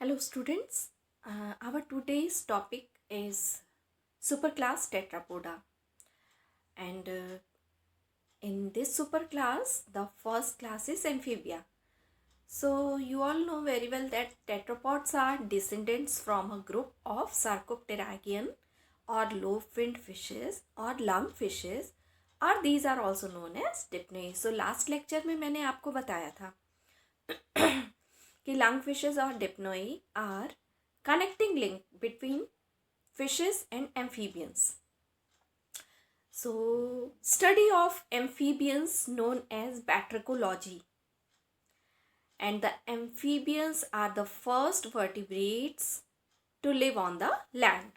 Hello students, our today's topic is superclass Tetrapoda, and in this superclass the first class is Amphibia. So you all know very well that tetrapods are descendants from a group of Sarcopterygian or lobe-finned fishes or lungfishes, or these are also known as dipnoi. So last lecture में मैंने आपको बताया था कि lungfishes or dipnoi are connecting link between fishes and amphibians. So, study of amphibians known as batrachology. And the amphibians are the first vertebrates to live on the land.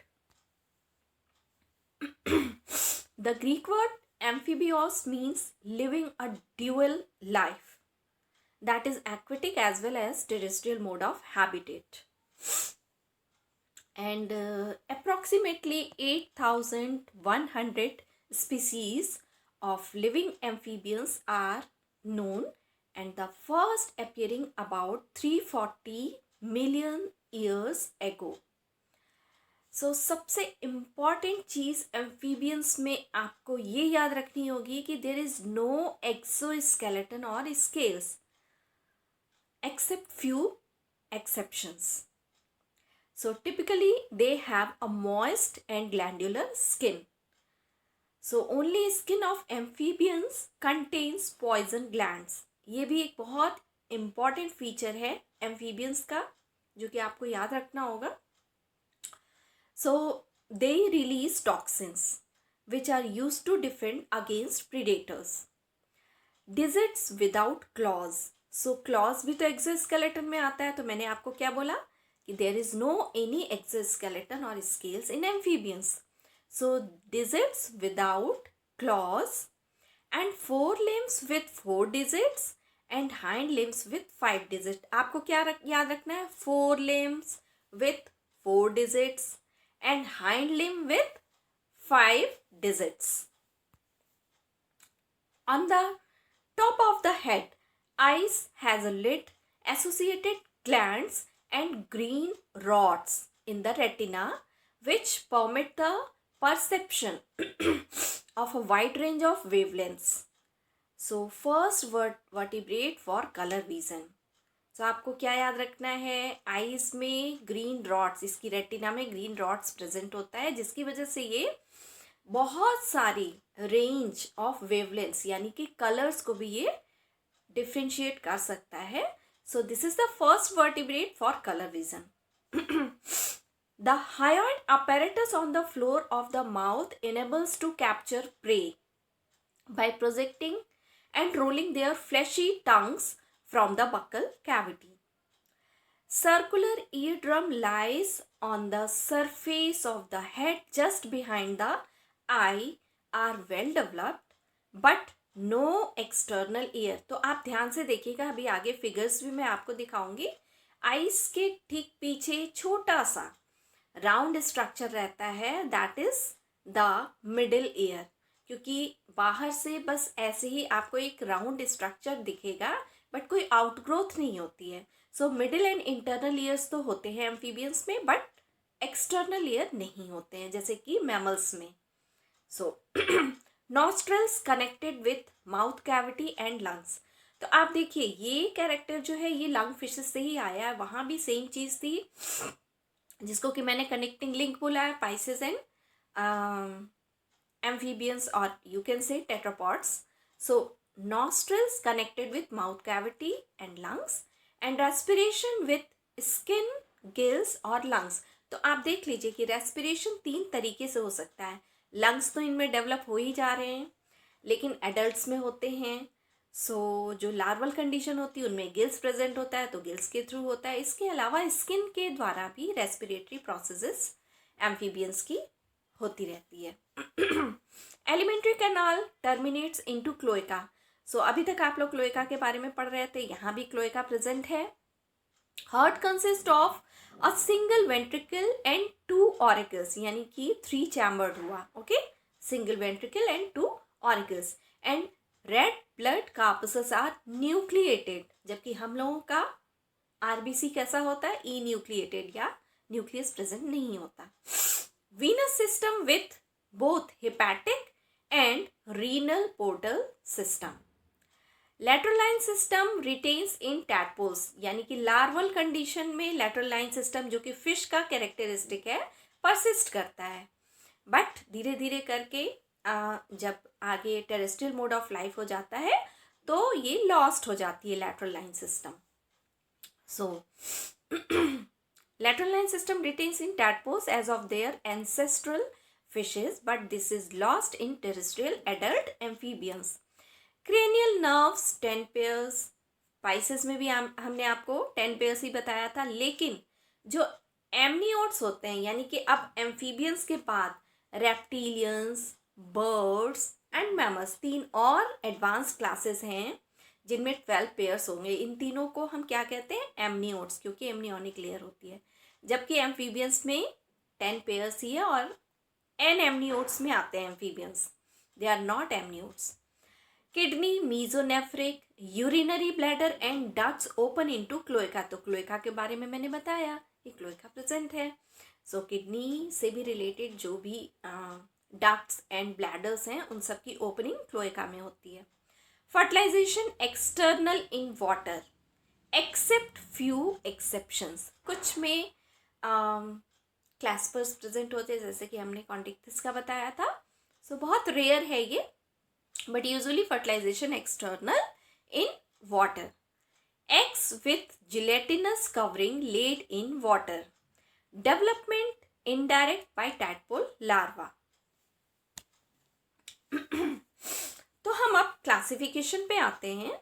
The Greek word amphibios means living a dual life, that is aquatic as well as terrestrial mode of habitat. And approximately 8,100 species of living amphibians are known, and the first appearing about 340 million years ago. So सबसे important चीज़ amphibians में आपको ये याद रखनी होगी कि there is no exoskeleton और scales except few exceptions. So typically they have a moist and glandular skin. So only skin of amphibians contains poison glands. ये भी एक बहुत important feature है amphibians का जो कि आपको याद रखना होगा. So they release toxins which are used to defend against predators. Digits without claws. So claws भी तो एक्सोस्केलेटन में आता है. तो मैंने आपको क्या बोला कि there is no any exoskeleton or scales in amphibians. So digits without claws and forelimbs with 4 digits and hind limbs with 5 digits. आपको क्या याद रखना है? Forelimbs with 4 digits and hind limb with 5 digits. On the top of the head, eyes has a lid, associated glands and green rods in the retina which permit the perception of a wide range of wavelengths. So first vertebrate for color vision. So आपको क्या याद रखना है? Eyes में green rods, इसकी retina में green rods present होता है जिसकी वजह से ये बहुत सारी रेंज ऑफ वेवलेंथ्स यानी कि कलर्स को भी ये डिफ्रेंशिएट कर सकता है. So this is the first vertebrate for colour vision. The hyoid apparatus on the floor of the mouth enables to capture prey by projecting and rolling their fleshy tongues from the buccal cavity. Circular eardrum lies on the surface of the head just behind the eye, are well developed but no external ear. तो आप ध्यान से देखिएगा, अभी आगे figures भी मैं आपको दिखाऊंगी. आईज के ठीक पीछे छोटा सा राउंड स्ट्रक्चर रहता है, that is the middle ear. क्योंकि बाहर से बस ऐसे ही आपको एक राउंड स्ट्रक्चर दिखेगा बट कोई आउटग्रोथ नहीं होती है. So middle and internal years तो होते हैं एम्फीबियंस में बट एक्सटर्नल ईयर नहीं होते हैं जैसे कि मैमल्स में. So nostrils connected with mouth cavity and lungs. तो आप देखिए ये कैरेक्टर जो है ये लंग फिशेस से ही आया है. वहाँ भी सेम चीज़ थी जिसको कि मैंने कनेक्टिंग लिंक बोला है, Pisces and amphibians or you can say tetrapods. So nostrils connected with mouth cavity and lungs and respiration with skin, gills और lungs. तो आप देख लीजिए कि रेस्पिरेशन 3 तरीके से हो सकता है. लंग्स तो इनमें डेवलप हो ही जा रहे हैं लेकिन एडल्ट्स में होते हैं. सो जो लार्वल कंडीशन होती है उनमें गिल्स प्रेजेंट होता है तो गिल्स के थ्रू होता है. इसके अलावा स्किन के द्वारा भी रेस्पिरेटरी प्रोसेसेस एम्फीबियंस की होती रहती है. Elementary canal terminates into cloaca. So अभी तक आप लोग क्लोएका के बारे में पढ़ रहे थे, यहाँ भी क्लोएका प्रेजेंट है. Heart consist of a single ventricle and 2 auricles, यानी कि 3 चैम्बर्ड हुआ. Okay, single ventricle and 2 auricles. And red blood corpuscles are nucleated, जबकि हम लोगों का आरबीसी कैसा होता है, ई न्यूक्लिएटेड या न्यूक्लियस प्रेजेंट नहीं होता। Venous system with both hepatic and renal portal system. Lateral line system retains in tadpoles, यानी कि लार्वल कंडीशन में लैटरलाइन सिस्टम जो कि फिश का कैरेक्टरिस्टिक है परसिस्ट करता है, बट धीरे धीरे करके जब आगे टेरेस्ट्रियल मोड ऑफ लाइफ हो जाता है तो ये लॉस्ट हो जाती है लैटरलाइन system. So lateral system retains in tadpoles as of their ancestral fishes, but this is lost in terrestrial adult amphibians. Cranial nerves 10 pairs, spices में भी हमने आपको 10 pairs ही बताया था, लेकिन जो एमनियोट्स होते हैं यानी कि अब एम्फीबियंस के बाद रेप्टिलियंस, बर्ड्स एंड मैमल्स 3 और एडवांस क्लासेस हैं जिनमें 12 पेयर्स होंगे। इन तीनों को हम क्या कहते हैं, एमनियोट्स, क्योंकि एमनियोनिक लेयर होती है, जबकि एम्फीबियंस में 10 पेयर्स ही है और एन एमनियोट्स में आते हैं amphibians, they are not amniotes. Kidney, mesonephric, urinary bladder and ducts open into cloaca. तो क्लोएका के बारे में मैंने बताया कि क्लोएका प्रेजेंट है। सो किडनी से भी रिलेटेड जो भी डक्ट्स एंड ब्लैडर्स हैं उन सब की ओपनिंग क्लोएका में होती है। Fertilization external in water except few exceptions. कुछ में क्लैस्पर्स प्रेजेंट होते हैं, जैसे कि हमने कॉन्टिक्टिस का बताया था। सो बहुत रेयर है ये, but usually fertilization external in water. Eggs with gelatinous covering laid in water. Development indirect by tadpole larva. तो हम अब क्लासिफिकेशन पे आते हैं।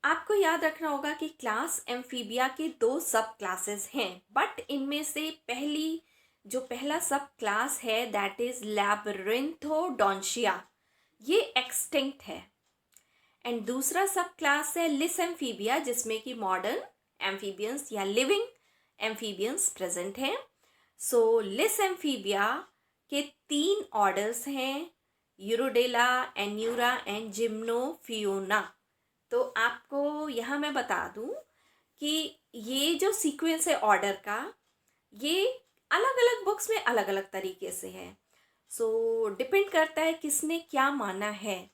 आपको याद रखना होगा कि क्लास एम्फीबिया के 2 सब क्लासेस हैं, बट इनमें से पहला सब क्लास है दैट इज लैब्रिंथोडोंशिया, ये एक्सटिंक्ट है। एंड दूसरा सब क्लास है लिस एम्फीबिया, जिसमें कि मॉडर्न एम्फीबियंस या लिविंग एम्फीबियंस प्रेजेंट हैं। सो लिस एम्फीबिया के 3 ऑर्डर्स हैं, यूरोडेला, एन्यूरा एंड जिम्नोफियोना। तो आपको यहाँ मैं बता दूँ कि ये जो सीक्वेंस है ऑर्डर का, ये अलग अलग बुक्स में अलग अलग तरीके से है। सो डिपेंड करता है किसने क्या माना है,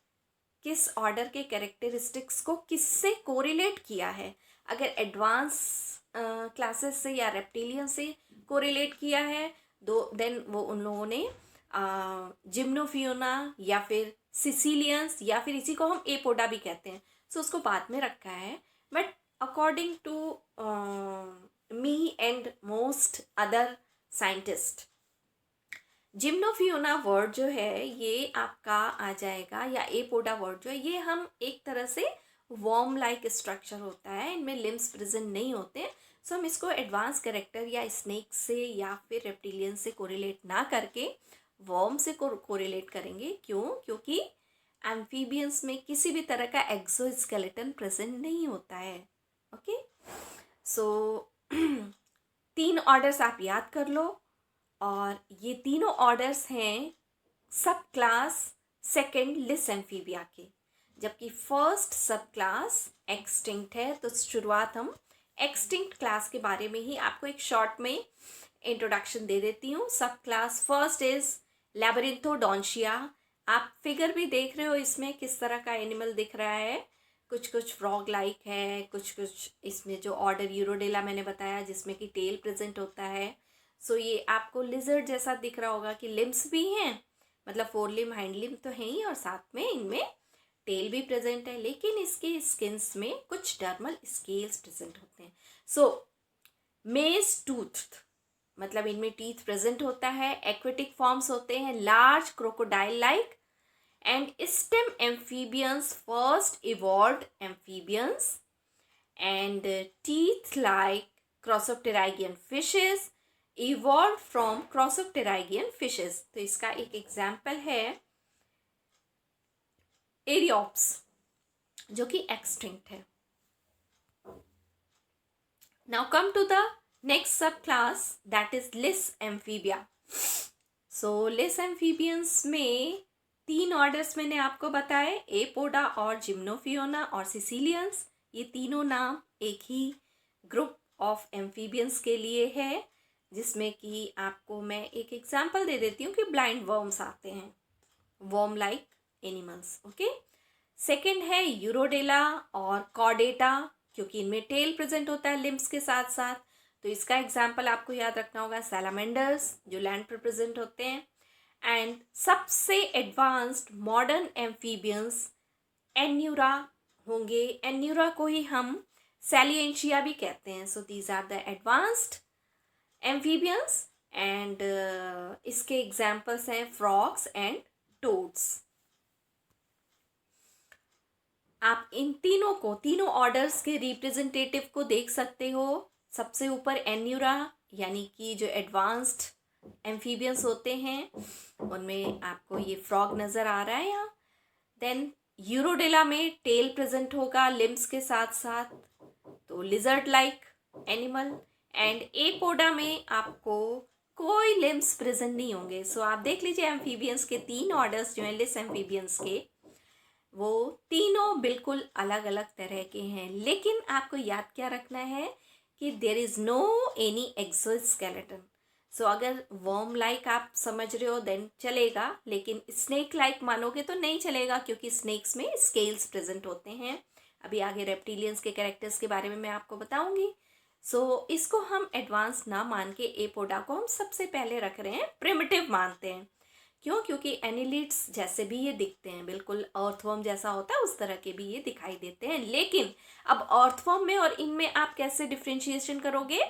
किस ऑर्डर के कैरेक्टरिस्टिक्स को किससे कोरिलेट किया है। अगर एडवांस क्लासेस से या रेप्टिलियन से कोरिलेट किया है देन वो उन लोगों ने जिम्नोफियोना या फिर सिसिलियंस या फिर इसी को हम एपोडा भी कहते हैं, सो उसको बाद में रखा है। But according to me and most other scientist, Gymnophiona word जो है ये आपका आ जाएगा, या एपोडा वर्ड जो है ये हम एक तरह से वॉर्म लाइक स्ट्रक्चर होता है, इनमें लिम्स प्रेजेंट नहीं होते। सो हम इसको एडवांस कैरेक्टर या स्नेक से या फिर रेप्टिलियन से कोरिलेट ना करके वॉर्म से कोरिलेट करेंगे। क्यों? क्योंकि एम्फीबियंस में किसी भी तरह का एक्सोस्केलेटन प्रेजेंट नहीं होता है। ओके, सो 3 ऑर्डर्स आप याद कर लो, और ये तीनों ऑर्डर्स हैं सब क्लास सेकेंड लिस एम्फीबिया के, जबकि फर्स्ट सब क्लास एक्सटिंक्ट है। तो शुरुआत हम एक्सटिंक्ट क्लास के बारे में ही आपको एक शॉर्ट में इंट्रोडक्शन दे देती हूँ। सब क्लास फर्स्ट इज लैब्रिंथोडोंशिया। आप फिगर भी देख रहे हो इसमें किस तरह का एनिमल दिख रहा है, कुछ कुछ फ्रॉग लाइक है, कुछ कुछ इसमें जो ऑर्डर यूरोडेला मैंने बताया जिसमें कि टेल प्रेजेंट होता है। सो ये आपको लिजर्ड जैसा दिख रहा होगा कि लिम्स भी हैं, मतलब 4 लिम हाइंड लिम तो है ही, और साथ में इनमें टेल भी प्रेजेंट है, लेकिन इसके स्किन्स में कुछ डर्मल स्केल्स प्रेजेंट होते हैं। सो मेज टूथ, मतलब इनमें टीथ प्रेजेंट होता है। एक्वेटिक फॉर्म्स होते हैं large crocodile like and stem amphibians, first evolved amphibians, and teeth like crossopterygian fishes evolve from crossopterygian fishes. तो इसका एक एग्जाम्पल है एरियोप्स जो कि एक्सटिंक्ट है। Now come to the next sub class that is Lissamphibia. So Lissamphibians में 3 orders मैंने आपको बताए, एपोडा और जिम्नोफियोना और सिसिलियंस। ये तीनों नाम एक ही ग्रुप ऑफ एम्फीबियंस के लिए है, जिसमें कि आपको मैं एक एग्जांपल दे देती हूँ कि ब्लाइंड वर्म्स आते हैं, worm like animals. Okay, second है यूरोडेला और कॉर्डेटा, क्योंकि इनमें टेल प्रेजेंट होता है लिम्स के साथ साथ, तो इसका एग्जाम्पल आपको याद रखना होगा सैलामेंडर्स, जो लैंड पर प्रेजेंट होते हैं। एंड सबसे एडवांस्ड मॉडर्न एम्फीबियंस एन्यूरा होंगे, एन्यूरा को ही हम सैलिएंशिया भी कहते हैं। So these are the advanced amphibians and इसके एग्जाम्पल्स हैं फ्रॉग्स एंड टोड्स। आप इन तीनों को, तीनों ऑर्डर्स के रिप्रेजेंटेटिव को देख सकते हो। सबसे ऊपर एन्यूरा, यानी कि जो एडवांस्ड एम्फीबियंस होते हैं उनमें आपको ये फ्रॉग नज़र आ रहा है यहाँ। देन यूरोडेला में टेल प्रेजेंट होगा लिम्स के साथ साथ, तो लिजर्ड लाइक एनिमल। एंड एपोडा में आपको कोई लिम्स प्रेजेंट नहीं होंगे। सो आप देख लीजिए एम्फीबियंस के तीन ऑर्डर्स जो हैं लिस एम्फीबियंस के, वो तीनों बिल्कुल अलग अलग तरह के हैं। लेकिन आपको याद क्या रखना है कि there is no any exoskeleton. So अगर वर्म लाइक आप समझ रहे हो देन चलेगा, लेकिन स्नेक लाइक मानोगे तो नहीं चलेगा, क्योंकि स्नेक्स में स्केल्स प्रेजेंट होते हैं। अभी आगे रेप्टिलियंस के कैरेक्टर्स के बारे में मैं आपको बताऊंगी। सो इसको हम एडवांस ना मान के एपोडा को हम सबसे पहले रख रहे हैं, प्रिमिटिव मानते हैं। क्यों? क्योंकि एनिलिड्स जैसे भी ये दिखते हैं, बिल्कुल अर्थवर्म जैसा होता है उस तरह के भी ये दिखाई देते हैं। लेकिन अब अर्थवर्म में और इनमें आप कैसे डिफ्रेंशिएशन करोगे?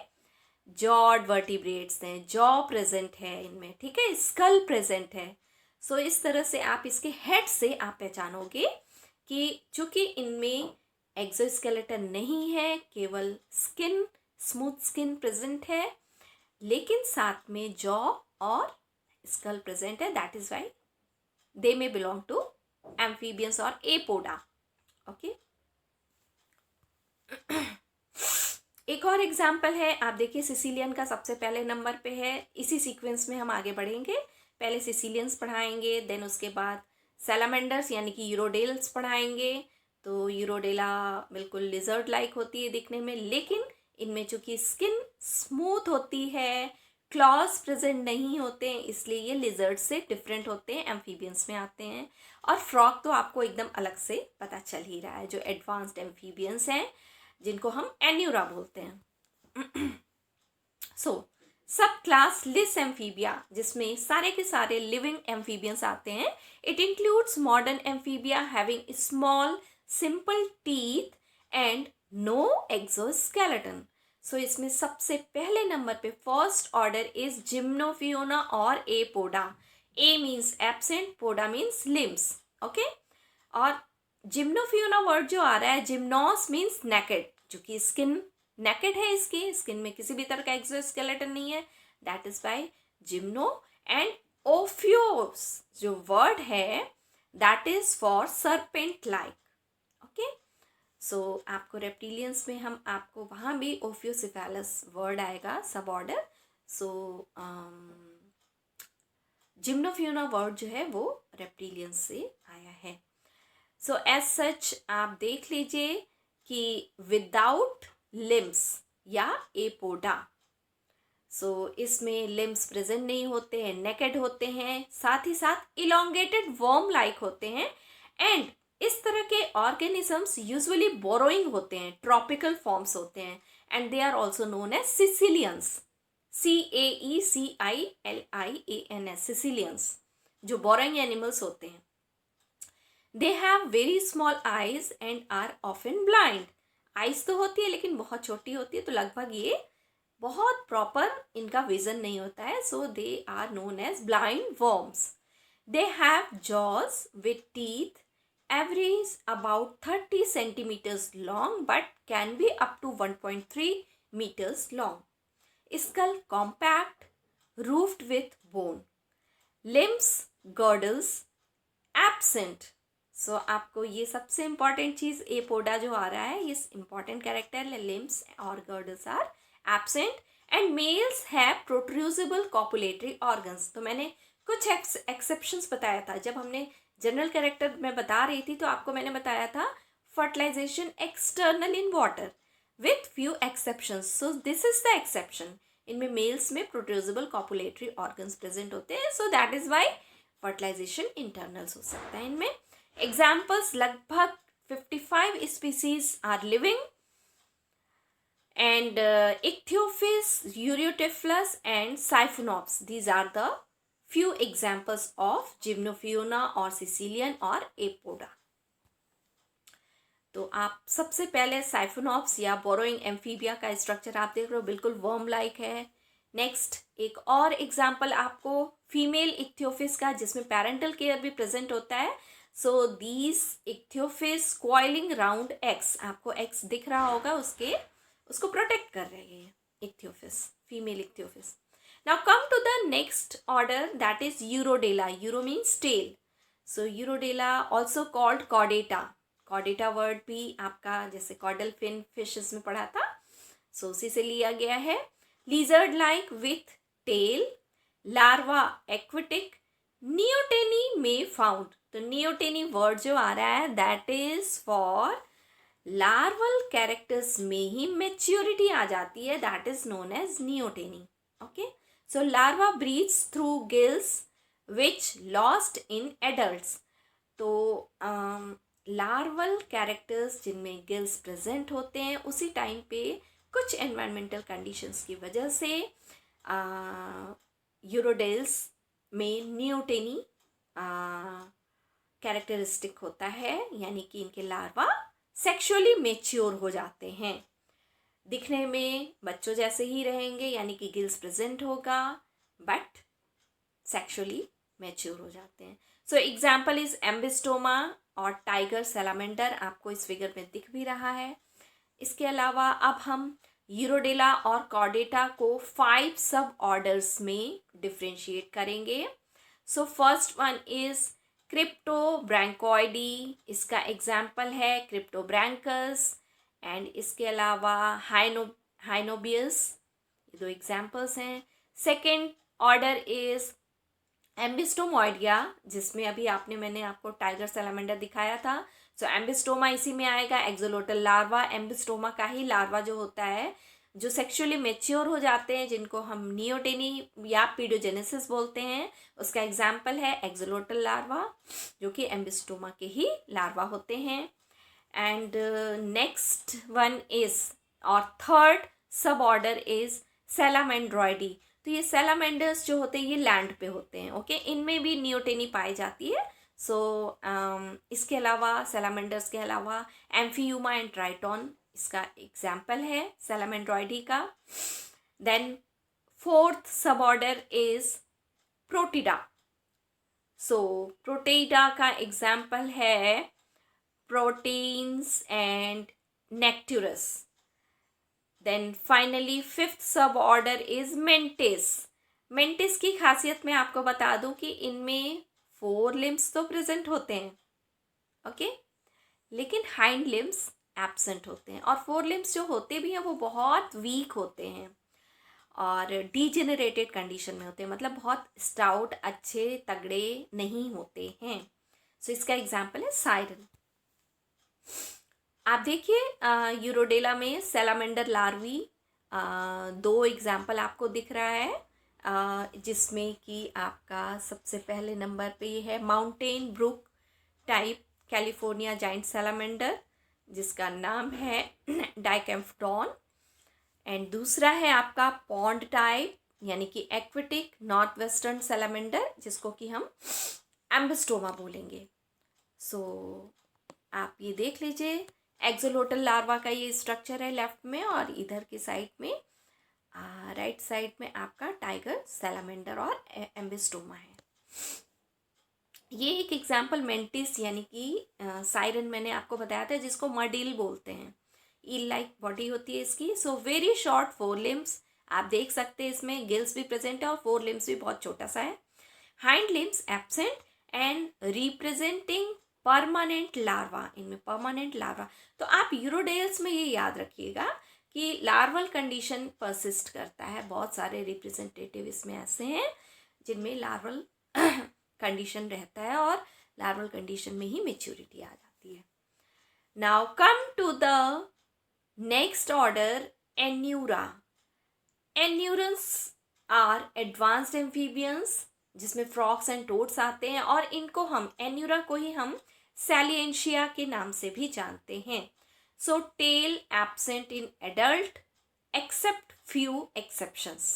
जॉड वर्टिब्रेट्स हैं, जॉ प्रेजेंट है इनमें, ठीक है, स्कल प्रेजेंट है। सो इस तरह से आप इसके हेड से आप पहचानोगे कि चूंकि इनमें एक्सोस्केलेटन नहीं है, केवल स्किन, स्मूथ स्किन प्रेजेंट है, लेकिन साथ में जॉ और स्कल प्रेजेंट है, that is why they may belong to amphibians और एपोडा। ओके, एक और एग्जाम्पल है, आप देखिए सिसिलियन का सबसे पहले नंबर पे है। इसी सीक्वेंस में हम आगे बढ़ेंगे, पहले सिसिलियंस पढ़ाएंगे, देन उसके बाद सैलामेंडर्स यानी कि यूरोडेल्स पढ़ाएंगे। तो यूरोडेला बिल्कुल लिजर्ड लाइक होती है दिखने में, लेकिन इनमें चूंकि स्किन स्मूथ होती है, क्लॉज प्रेजेंट नहीं होते हैं, इसलिए ये लिजर्ड से डिफरेंट होते हैं, एम्फीबियंस में आते हैं। और फ्रॉग तो आपको एकदम अलग से पता चल ही रहा है, जो एडवांस्ड एम्फीबियंस हैं जिनको हम एन्यूरा बोलते हैं। सो सब क्लास लिस एम्फीबिया, जिसमें सारे के सारे लिविंग एम्फीबियंस आते हैं। It includes modern amphibia having small simple teeth and no exoskeleton. So इसमें सबसे पहले नंबर पे फर्स्ट ऑर्डर इज जिम्नोफियोना और Apoda. A means absent, poda means limbs. Okay, और जिम्नोफियोना वर्ड जो आ रहा है, जिम्नोस मीन्स नेकेड, क्योंकि स्किन नेकेड है, इसकी स्किन में किसी भी तरह का एक्सोस्केलेटन नहीं है, that is by gymno. And ophios जो वर्ड है that is for serpent like. Okay, so आपको रेप्टिलियंस में हम आपको वहाँ भी ओफियोसिफेलस वर्ड आएगा सब ऑर्डर। सो जिम्नोफियोना वर्ड जो है वो रेप्टिलियंस से आया है। सो एज सच आप देख लीजिए कि विदाउट लिम्स या एपोडा, सो इसमें लिम्स प्रेजेंट नहीं होते हैं, नेकेड होते हैं, साथ ही साथ इलोंगेटेड वर्म लाइक होते हैं। एंड इस तरह के ऑर्गेनिजम्स यूजुअली बोरोइंग होते हैं, ट्रॉपिकल फॉर्म्स होते हैं, and they are also known as caecilians, CAECILIANS, caecilians, जो बोरोइंग एनिमल्स होते हैं। They have very small eyes and are often blind. Eyes तो होती है लेकिन बहुत छोटी होती है, तो लगभग ये बहुत प्रॉपर इनका विजन नहीं होता है। So they are known as blind worms. They have jaws with teeth average about 30 centimetres long but can be up to 1.3 meters long. Skull compact, roofed with bone, limbs girdles absent. So आपको ये सबसे important चीज एपोडा जो आ रहा है, ये important character, limbs और girdles are absent and males have protrusible copulatory organs. तो मैंने कुछ एक्सेप्शंस बताया था जब हमने जनरल कैरेक्टर में बता रही थी, तो आपको मैंने बताया था fertilization external in water, with few exceptions. So this is the exception. इनमें मेल्स में प्रोड्यूसिबल कॉपुलेटरी ऑर्गन्स प्रेजेंट होते हैं, so that is why fertilization internals हो सकता है इनमें. एग्जाम्पल्स, लगभग 55 species are living and Ichthyophis, Ureotyphlops and Siphonops. These are the few examples of Gymnophiona or Sicilian or Apoda. तो आप सबसे पहले साइफोनॉप्स या बोरोइंग एम्फीबिया का स्ट्रक्चर आप देख रहे हो, बिल्कुल वर्म लाइक है. नेक्स्ट एक और एग्जाम्पल आपको फीमेल इक्थियोफिस का, जिसमें पेरेंटल केयर भी प्रेजेंट होता है. So these Ichthyophis coiling round eggs, आपको एक्स दिख रहा होगा, उसको प्रोटेक्ट कर रही है Ichthyophis, female Ichthyophis. Now come to the next order, that is Urodela. Uro means tail. So Urodela also called Caudata. Caudata word भी आपका जैसे कॉर्डल फिन फिशेस में पढ़ा था, सो उसी से लिया गया है. Lizard like with tail, larva aquatic, neoteny में फाउंड. तो नियोटेनी वर्ड जो आ रहा है that is for larval characters में ही मेच्योरिटी आ जाती है, that is known as neoteny. Okay, so larva breathes through gills which lost in adults. तो लार्वल कैरेक्टर्स जिनमें गिल्स प्रेजेंट होते हैं, उसी टाइम पे कुछ एनवायरमेंटल कंडीशंस की वजह से यूरोडेल्स में नियोटेनी कैरेक्टरिस्टिक होता है, यानी कि इनके लार्वा सेक्सुअली मेच्योर हो जाते हैं. दिखने में बच्चों जैसे ही रहेंगे, यानी कि गिल्स प्रेजेंट होगा, बट सेक्सुअली मेच्योर हो जाते हैं. सो एग्जाम्पल इज एम्बिस्टोमा और टाइगर सैलामेंडर, आपको इस फिगर में दिख भी रहा है. इसके अलावा अब हम यूरोडेला और कॉर्डेटा को 5 सब ऑर्डर्स में डिफ्रेंशिएट करेंगे. So first one is Cryptobranchoidea. इसका एग्जाम्पल है क्रिप्टोब्रैंकस. एंड इसके अलावा हाइनोबियस. ये 2 एग्जाम्पल्स हैं. सेकेंड ऑर्डर इज एम्बिस्टोमोइडिया, जिसमें अभी मैंने आपको टाइगर सैलामेंडर दिखाया था. सो एम्बिस्टोमा इसी में आएगा. एक्सोलोटल लार्वा, एम्बिस्टोमा का ही लार्वा जो होता है, जो सेक्सुअली मेच्योर हो जाते हैं, जिनको हम नियोटेनी या पीडोजेनेसिस बोलते हैं, उसका एग्जाम्पल है एक्सोलोटल लार्वा, जो कि एम्बिस्टोमा के ही लार्वा होते हैं. एंड नेक्स्ट वन इज, और थर्ड सब ऑर्डर इज सैलामेंड्रॉइडी. तो ये सैलामेंडर्स जो होते हैं ये लैंड पे होते हैं. ओके, इनमें भी नियोटेनी पाई जाती है. सो इसके अलावा सैलामेंडर्स के अलावा एम्फीयूमा एंड ट्राइटॉन इसका एग्जाम्पल है सैलामेंड्रॉइडी का. Then fourth sub order is Proteida. So Proteida का एग्जाम्पल है Proteus and Necturus. Then finally fifth sub order is Meantes. Meantes की खासियत मैं आपको बता दूं कि इनमें 4 लिम्स तो प्रेजेंट होते हैं, ओके, लेकिन हाइंड लिम्स एब्सेंट होते हैं. और 4 लिम्स जो होते भी हैं वो बहुत वीक होते हैं और डीजेनरेटेड कंडीशन में होते हैं, मतलब बहुत स्टाउट, अच्छे, तगड़े नहीं होते हैं. सो इसका एग्जाम्पल है साइरन. आप देखिए यूरोडेला में सैलामेंडर लार्वी 2 एग्जाम्पल आपको दिख रहा है, जिसमें कि आपका सबसे पहले नंबर पे ये है mountain brook type California giant salamander, जिसका नाम है डाइकैम्फडॉन. एंड दूसरा है आपका पॉन्ड टाइप यानी कि एक्वेटिक नॉर्थ वेस्टर्न सैलामेंडर, जिसको कि हम एम्बिस्टोमा बोलेंगे. सो आप ये देख लीजिए, एक्सोलोटल लार्वा का ये स्ट्रक्चर है लेफ्ट में, और इधर की साइड में राइट साइड में आपका टाइगर सैलामेंडर और एम्बिस्टोमा है. ये एक एग्जाम्पल मेंटिस यानी कि साइरन मैंने आपको बताया था, जिसको मडील बोलते हैं. ईल लाइक बॉडी होती है इसकी. सो वेरी शॉर्ट 4 लिम्स आप देख सकते हैं, इसमें गिल्स भी प्रेजेंट है और 4 लिम्स भी बहुत छोटा सा है. Hind limbs absent and representing permanent larva. इनमें परमानेंट लार्वा. तो आप यूरोडेल्स में ये याद रखिएगा कि लार्वल कंडीशन परसिस्ट करता है. बहुत सारे रिप्रेजेंटेटिव इसमें ऐसे हैं जिनमें लार्वल कंडीशन रहता है और लार्वल कंडीशन में ही मेच्योरिटी आ जाती है. Now come to the next order Anura. Anurans are advanced amphibians, जिसमें फ्रॉक्स एंड टोड्स आते हैं, और इनको हम एन्यूरा को ही हम सैलिएंशिया के नाम से भी जानते हैं. So tail absent in adult except few exceptions.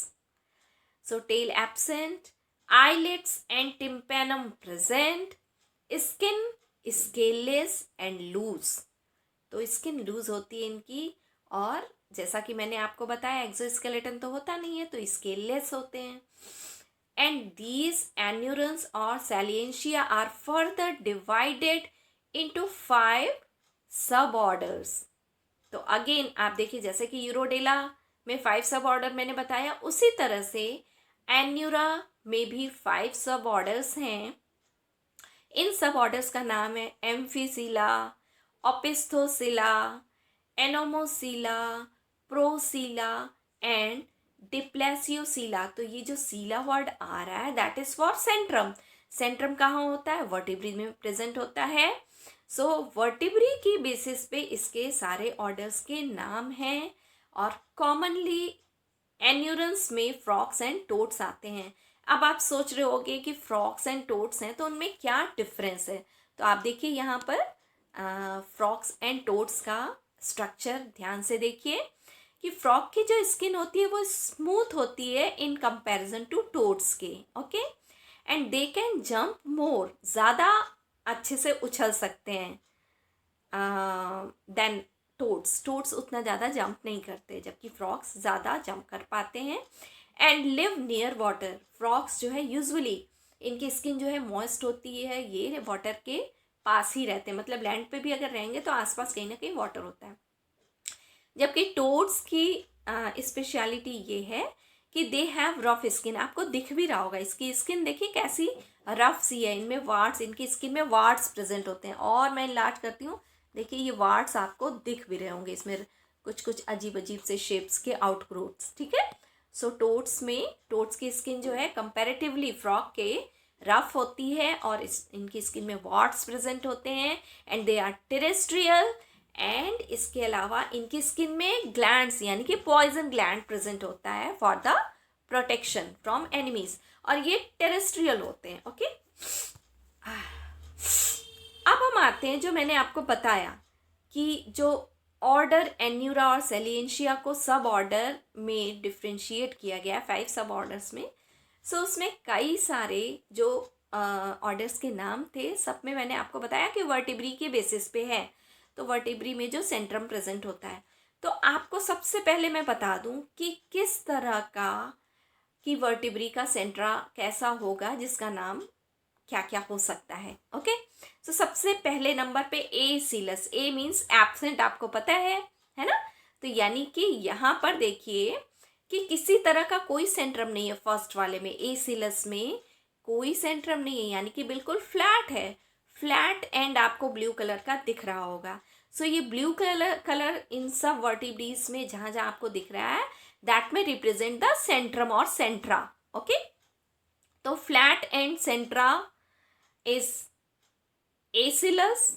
So tail absent, eyelids and tympanum present, skin scaleless and loose. तो स्किन लूज होती है इनकी, और जैसा कि मैंने आपको बताया एक्सोस्केलेटन तो होता नहीं है, तो स्केललेस होते हैं. एंड दीज एन्यूरन्स और सैलिएंशिया आर फर्दर डिवाइडेड इनटू 5 सब ऑर्डर्स. तो अगेन आप देखिए, जैसे कि यूरोडेला में 5 सब ऑर्डर मैंने बताया, उसी तरह से एन्यूरा में भी 5 सब ऑर्डर्स हैं. इन सब ऑर्डर्स का नाम है एम्फीसिला, ओपिस्थोसिला, एनोमोसिला, प्रोसिला एंड डिप्लेसियोसिला. तो ये जो सीला वर्ड आ रहा है that is for Centrum. Centrum कहाँ होता है? वर्टिब्री में प्रेजेंट होता है. सो वर्टिब्री की बेसिस पे इसके सारे ऑर्डर्स के नाम हैं, और कॉमनली एन्यूरन्स में फ्रॉक्स एंड टोड्स आते हैं. अब आप सोच रहे होगे कि फ्रॉक्स एंड टोड्स हैं तो उनमें क्या डिफरेंस है. तो आप देखिए यहाँ पर फ्रॉक्स एंड टोड्स का स्ट्रक्चर ध्यान से देखिए कि फ्रॉक की जो स्किन होती है वो स्मूथ होती है इन कंपैरिजन टू टोड्स के. Okay, and they can jump more, ज़्यादा अच्छे से उछल सकते हैं देन टोड्स. टोड्स उतना ज़्यादा जंप नहीं करते, जबकि फ्रॉक्स ज़्यादा जंप कर पाते हैं. And live near water. Frogs जो है यूजुअली इनकी स्किन जो है मॉइस्ट होती है, ये वाटर के पास ही रहते हैं, मतलब लैंड पे भी अगर रहेंगे तो आसपास कहीं ना कहीं वाटर होता है. जबकि टोड्स की स्पेशलिटी ये है कि दे हैव रफ स्किन. आपको दिख भी रहा होगा, इसकी स्किन देखिए कैसी रफ सी है, इनमें वार्ड्स, इनकी स्किन में वार्ड्स प्रेजेंट होते हैं. और मैं इलाज करती हूँ, देखिए ये वार्ड्स आपको दिख भी रहे होंगे, इसमें कुछ कुछ अजीब अजीब से शेप्स के आउटग्रोथ्स. ठीक है. सो टोड्स की स्किन जो है कंपैरेटिवली फ्रॉक के रफ होती है, और इनकी स्किन में वार्ड्स प्रेजेंट होते हैं, and they are terrestrial. And इसके अलावा इनकी स्किन में ग्लैंड्स यानी कि पॉइजन ग्लैंड प्रेजेंट होता है for the protection from enemies, और ये टेरेस्ट्रियल होते हैं. ओके, अब हम आते हैं जो मैंने आपको बताया कि जो ऑर्डर एन्यूरा और सैलिएंशिया को सब ऑर्डर में डिफ्रेंशिएट किया गया है 5 सब ऑर्डर्स में. सो उसमें कई सारे जो ऑर्डर्स के नाम थे, सब में मैंने आपको बताया कि वर्टिब्री के बेसिस पे है. तो वर्टिब्री में जो सेंट्रम प्रेजेंट होता है, तो आपको सबसे पहले मैं बता दूं कि किस तरह का कि वर्टिब्री का सेंट्रा कैसा होगा, जिसका नाम क्या क्या हो सकता है. ओके, तो सबसे पहले नंबर पे ए सीलस. ए मीन्स एब्सेंट, आपको पता है ना. तो यानी कि यहाँ पर देखिए कि किसी तरह का कोई सेंट्रम नहीं है. फर्स्ट वाले में ए सीलस में कोई सेंट्रम नहीं है, यानी कि बिल्कुल फ्लैट है. फ्लैट एंड आपको ब्लू कलर का दिख रहा होगा. सो ये ब्लू कलर इन सब वर्टिब्रीज में जहाँ जहाँ आपको दिख रहा है दैट में रिप्रेजेंट द सेंट्रम और सेंट्रा. ओके, तो flat and centra is acoelous.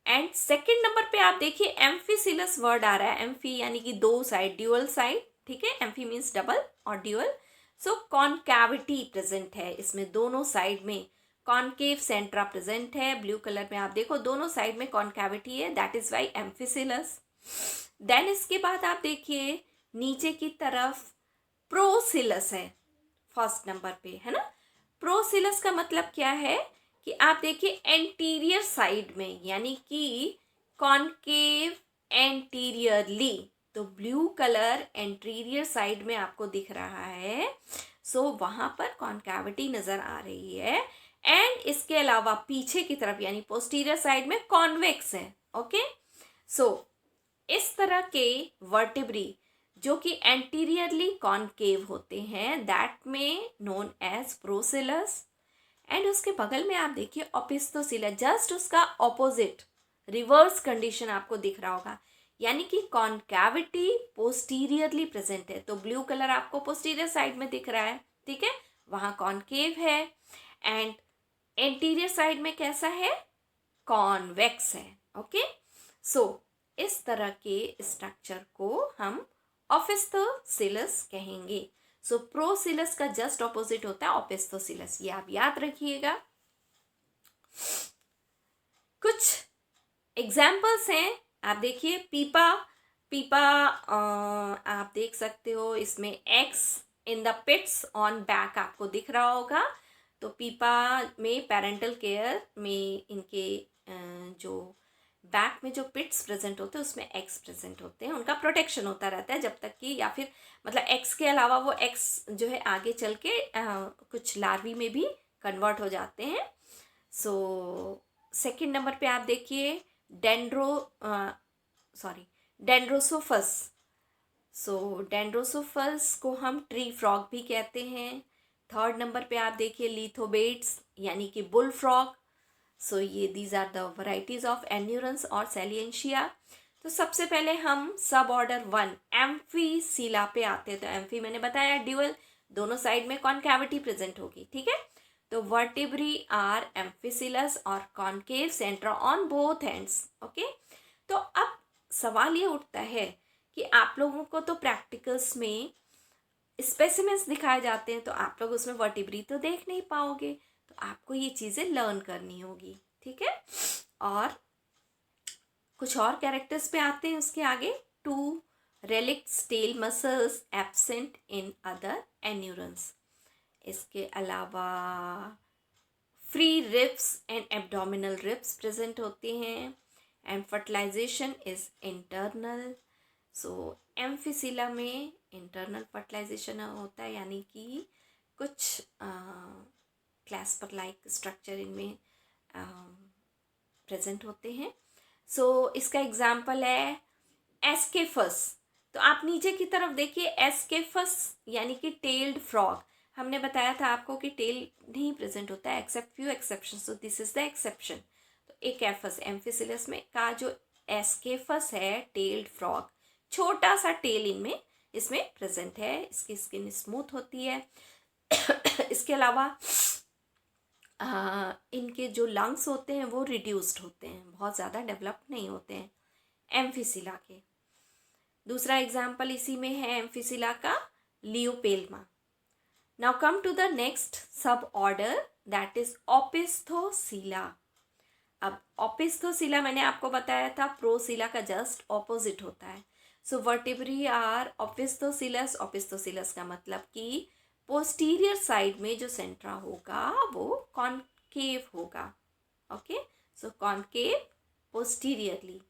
And second number पे आप देखिए एम्फीसिलस वर्ड आ रहा है. एम्फी यानी कि दो साइड, ड्यूअल साइड. ठीक है, एम्फी मीन्स डबल और ड्यूअल. सो कॉनकैविटी प्रेजेंट है इसमें, दोनों साइड में कॉनकेव सेंट्रा प्रेजेंट है. ब्लू कलर में आप देखो दोनों साइड में कॉनकैविटी है, दैट इज वाई एम्फीसिलस. देन इसके बाद आप देखिए नीचे की तरफ प्रोसिलस है फर्स्ट नंबर पे, है ना. प्रोसिलस का मतलब क्या है कि आप देखिए एंटीरियर साइड में, यानी कि कॉनकेव एंटीरियरली. तो ब्लू कलर एंटीरियर साइड में आपको दिख रहा है. सो वहां पर कॉनकैविटी नजर आ रही है. एंड इसके अलावा पीछे की तरफ यानी पोस्टीरियर साइड में कॉन्वेक्स है. ओके, सो इस तरह के वर्टिब्री जो कि एंटीरियरली कॉनकेव होते हैं दैट में नोन एज प्रोसिलस. एंड उसके बगल में आप देखिए ओपिस्थोसिला, जस्ट उसका ऑपोजिट रिवर्स कंडीशन आपको दिख रहा होगा, यानी कि कॉनकैविटी पोस्टीरियरली प्रेजेंट है. तो ब्लू कलर आपको पोस्टीरियर साइड में दिख रहा है. ठीक है, वहाँ कॉनकेव है. एंड एंटीरियर साइड में कैसा है? कॉन्वेक्स है. ओके, सो इस तरह के स्ट्रक्चर को हम ओपिस्थोसिलस कहेंगे. सो प्रोसिलस का जस्ट ऑपोजिट होता है ओपिस्थोसिलस, ये आप याद रखिएगा. कुछ एग्जाम्पल्स हैं, आप देखिए. पीपा आप देख सकते हो, इसमें eggs in the pits on back आपको दिख रहा होगा. तो पीपा में पेरेंटल केयर में इनके जो बैक में जो पिट्स प्रेजेंट होते हैं उसमें एक्स प्रेजेंट होते हैं, उनका प्रोटेक्शन होता रहता है जब तक कि, या फिर मतलब एक्स के अलावा वो एक्स जो है आगे चल के कुछ लार्वी में भी कन्वर्ट हो जाते हैं. सो सेकंड नंबर पे आप देखिए डेंड्रोसोफस. सो डेंड्रोसोफस को हम ट्री फ्रॉग भी कहते हैं. थर्ड नंबर पे आप देखिए लिथोबेट्स यानी कि बुल फ्रॉग. सो ये these are the varieties of anurans और सैलिएंशिया. तो सबसे पहले हम सब ऑर्डर 1 एम्फीसीला पे आते हैं. तो एम्फी मैंने बताया ड्यूअल, दोनों साइड में कॉनकैविटी प्रेजेंट होगी, ठीक है. तो वर्टिब्री आर एम्फिसिलस और concave centre on both ends. Okay, तो अब सवाल ये उठता है कि आप लोगों को तो प्रैक्टिकल्स में स्पेसिमेंस दिखाए जाते हैं, तो आप लोग उसमें वर्टिब्री तो देख नहीं पाओगे, तो आपको ये चीज़ें लर्न करनी होगी, ठीक है. और कुछ और कैरेक्टर्स पे आते हैं उसके आगे. 2 relics tail muscles absent in other anurans. इसके अलावा free ribs and abdominal ribs present होते हैं. And fertilization is internal. So Amphicoela में इंटरनल फर्टिलाइजेशन होता है, यानी कि कुछ क्लैस्पर लाइक स्ट्रक्चर इनमें प्रेजेंट होते हैं. सो इसका एग्जाम्पल है एस्केफस. तो आप नीचे की तरफ देखिए, एस्केफस यानी कि टेल्ड फ्रॉग. हमने बताया था आपको कि टेल नहीं प्रेजेंट होता है except few exception. So this is the exception. तो एक एफस एम्फिसिलस में का जो एस्केफस है टेल्ड फ्रॉग, छोटा सा टेल इसमें प्रेजेंट है. इसकी स्किन स्मूथ होती है. इसके अलावा इनके जो लंग्स होते हैं वो रिड्यूस्ड होते हैं, बहुत ज़्यादा डेवलप नहीं होते हैं एम्फिसिला के. दूसरा एग्जाम्पल इसी में है एम्फिसिला का, Leiopelma. Now come to the next sub order that is Opisthocoela. अब ओपिस्थोसिला मैंने आपको बताया था प्रोसिला का जस्ट ऑपोजिट होता है. सो वर्टिब्री आर ओपिस्थोसिलस. ओपिस्थोसिलस का मतलब कि पोस्टीरियर साइड में जो सेंट्रा होगा वो कॉनकेव होगा. Okay, so concave posteriorly.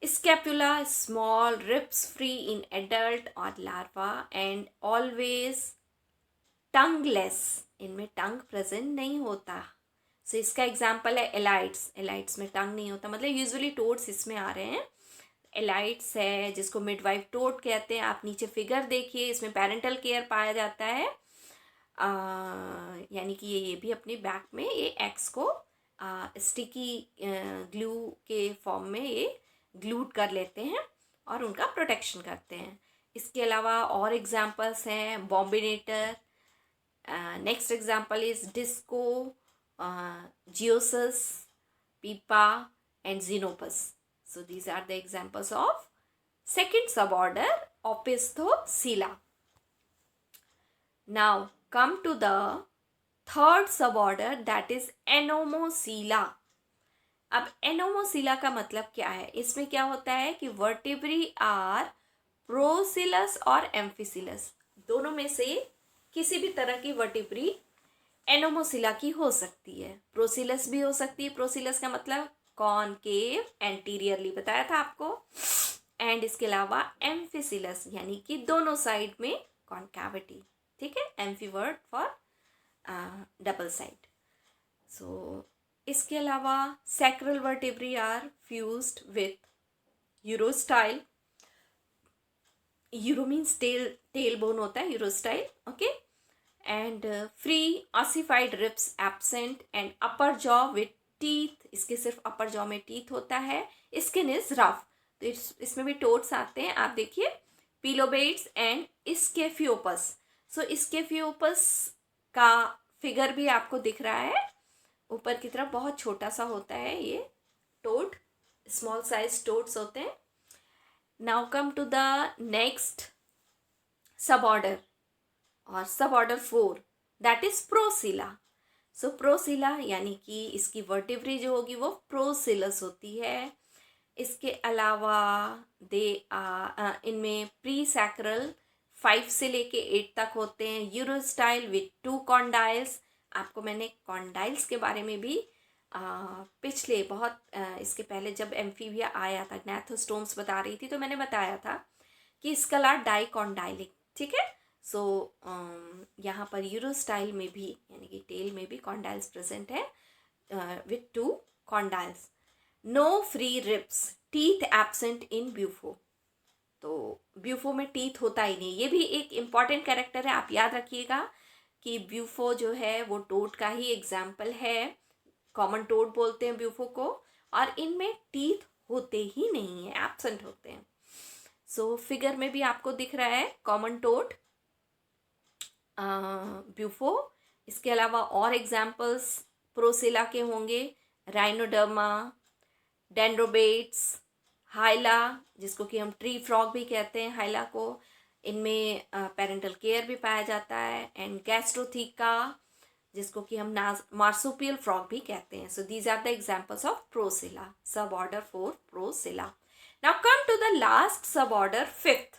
Scapula small, ribs free in adult or larva and always tongueless. इनमें टंग प्रेजेंट नहीं होता. सो इसका एग्जाम्पल है एलाइट्स. एलाइट्स में टंग नहीं होता, मतलब यूजुअली टोड्स इसमें आ रहे हैं. एलाइट्स है जिसको मिडवाइफ टोड कहते हैं. आप नीचे फिगर देखिए, इसमें पेरेंटल केयर पाया जाता है, यानी कि ये भी अपने बैक में ये एक्स को स्टिकी ग्लू के फॉर्म में ये ग्लूड कर लेते हैं और उनका प्रोटेक्शन करते हैं. इसके अलावा और एग्जांपल्स हैं Bombinator. Next example is Discoglossus, Pipa and Xenopus. So these are the examples of second suborder Opisthocoela. Now come to the third suborder that is Anomocela. अब एनोमोसिला का मतलब क्या है? इसमें क्या होता है कि वर्टिब्री आर प्रोसिलस और एम्फिसिलस, दोनों में से किसी भी तरह की वर्टिब्री एनोमोसिला की हो सकती है. प्रोसिलस भी हो सकती है. प्रोसिलस का मतलब कॉनकेव एंटीरियरली बताया था आपको. एंड इसके अलावा एम्फिसिलस यानी कि दोनों साइड में कॉनकैविटी. ठीक है, amphi word for double side. So इसके अलावा sacral vertebrae are fused with urostyle. Uro means tail bone होता है, urostyle. Okay, and free ossified ribs absent and upper jaw with teeth. इसके सिर्फ अपर जॉ में teeth होता है. Skin is rough. तो इसमें भी टोट्स आते हैं. आप देखिए पिलोबेट्स एंड स्केफियोपस. सो स्केफियोपस का फिगर भी आपको दिख रहा है ऊपर की तरफ, बहुत छोटा सा होता है ये टोड. स्मॉल साइज टोड्स होते हैं. Now come to the next sub order और sub order 4, that is Procoela. So Procoela यानी कि इसकी वर्टिब्री जो होगी वो प्रोसिलस होती है. इसके अलावा दे इनमें प्री सैक्रल 5 से लेके 8 तक होते हैं. यूरोस्टाइल विथ 2 कॉन्डाइल्स. आपको मैंने कॉन्डाइल्स के बारे में भी पिछले बहुत इसके पहले जब एम्फीबिया आया था, gnathostomes बता रही थी, तो मैंने बताया था कि स्कल आर डाइकॉन्डाइलिक. ठीक है. सो यहाँ पर यूरोस्टाइल में भी यानी कि टेल में भी कॉन्डाइल्स प्रेजेंट है with 2 condyles. No free ribs, teeth absent in Bufo. तो ब्यूफो में टीथ होता ही नहीं. ये भी एक इम्पॉर्टेंट कैरेक्टर है, आप याद रखिएगा कि ब्यूफो जो है वो टोड का ही एग्जाम्पल है. कॉमन टोड बोलते हैं ब्यूफो को, और इनमें टीथ होते ही नहीं है, एब्सेंट होते हैं. सो फिगर में भी आपको दिख रहा है कॉमन टोड, ब्यूफो. इसके अलावा और एग्जाम्पल्स प्रोसिला के होंगे, राइनोडर्मा, डेंड्रोबेट्स, हाइला जिसको कि हम ट्री फ्रॉग भी कहते हैं हाइला को. इनमें पेरेंटल केयर भी पाया जाता है. एंड गैस्ट्रोथीका जिसको कि हम मार्सुपियल फ्रॉग भी कहते हैं. So these are the examples of Procoela, sub order 4 Procoela. Now come to the last sub order 5th,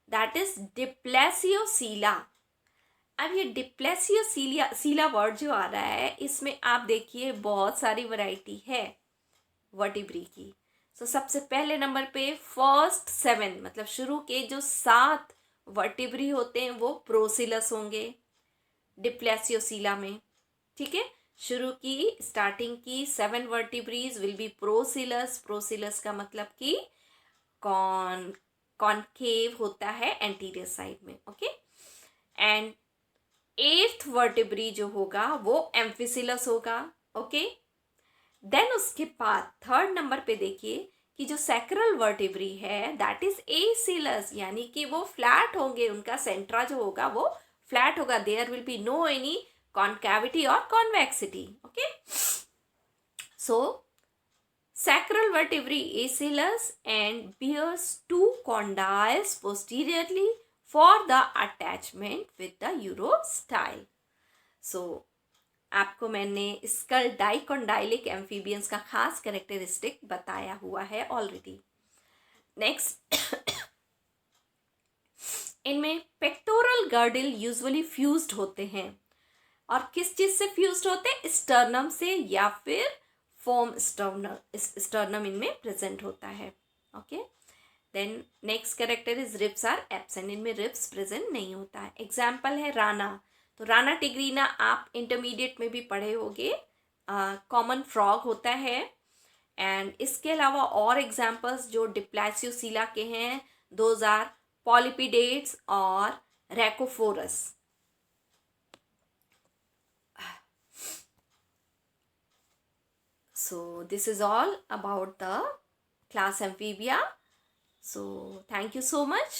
that is Diplasiocoela. अब ये डिप्लेसियोसीला वर्ड जो आ रहा है, इसमें आप देखिए बहुत सारी वैरायटी है वर्टिब्री की. सो सबसे पहले नंबर पे फर्स्ट 7 मतलब शुरू के जो 7 वर्टिब्री होते हैं वो प्रोसिलस होंगे डिप्लेसियोसीला में. ठीक है. शुरू की स्टार्टिंग की 7 वर्टिब्रीज विल बी प्रोसिलस. प्रोसिलस का मतलब कि कॉनकेव होता है एंटीरियर साइड में. ओके. एंड 8th वर्टिब्री जो होगा वो एम्फिसिलस होगा. ओके. देन उसके बाद 3rd नंबर पे देखिए कि जो सैक्रल वर्टिब्री है दैट इज एसिलस, यानी कि वो फ्लैट होंगे. उनका सेंट्रा जो होगा वो फ्लैट होगा. There will be no any concavity और convexity. Okay. So sacral vertebrae acellus and bears 2 condyles posteriorly for the attachment with the urostyle. So आपको मैंने स्कल डाइकॉन्डाइलिक एम्फीबियंस का खास कैरेक्टरिस्टिक बताया हुआ है ऑलरेडी. नेक्स्ट, इनमें पेक्टोरल गर्डिल यूजुअली फ्यूज्ड होते हैं. और किस चीज से फ्यूज्ड होते हैं? स्टर्नम से, या फिर फॉर्म स्टर्नम इनमें प्रेजेंट होता है. Okay. Then next character is ribs are absent. इनमें रिब्स प्रेजेंट नहीं होता है. एग्जाम्पल है राना. तो राना टिग्रीना आप इंटरमीडिएट में भी पढ़े होंगे, कॉमन फ्रॉग होता है. एंड इसके अलावा और एग्जाम्पल्स जो डिप्लेसियोसीला के हैं दोज आर पॉलिपिडेट्स और रैकोफोरस. So this is all about the class amphibia. So thank you so much.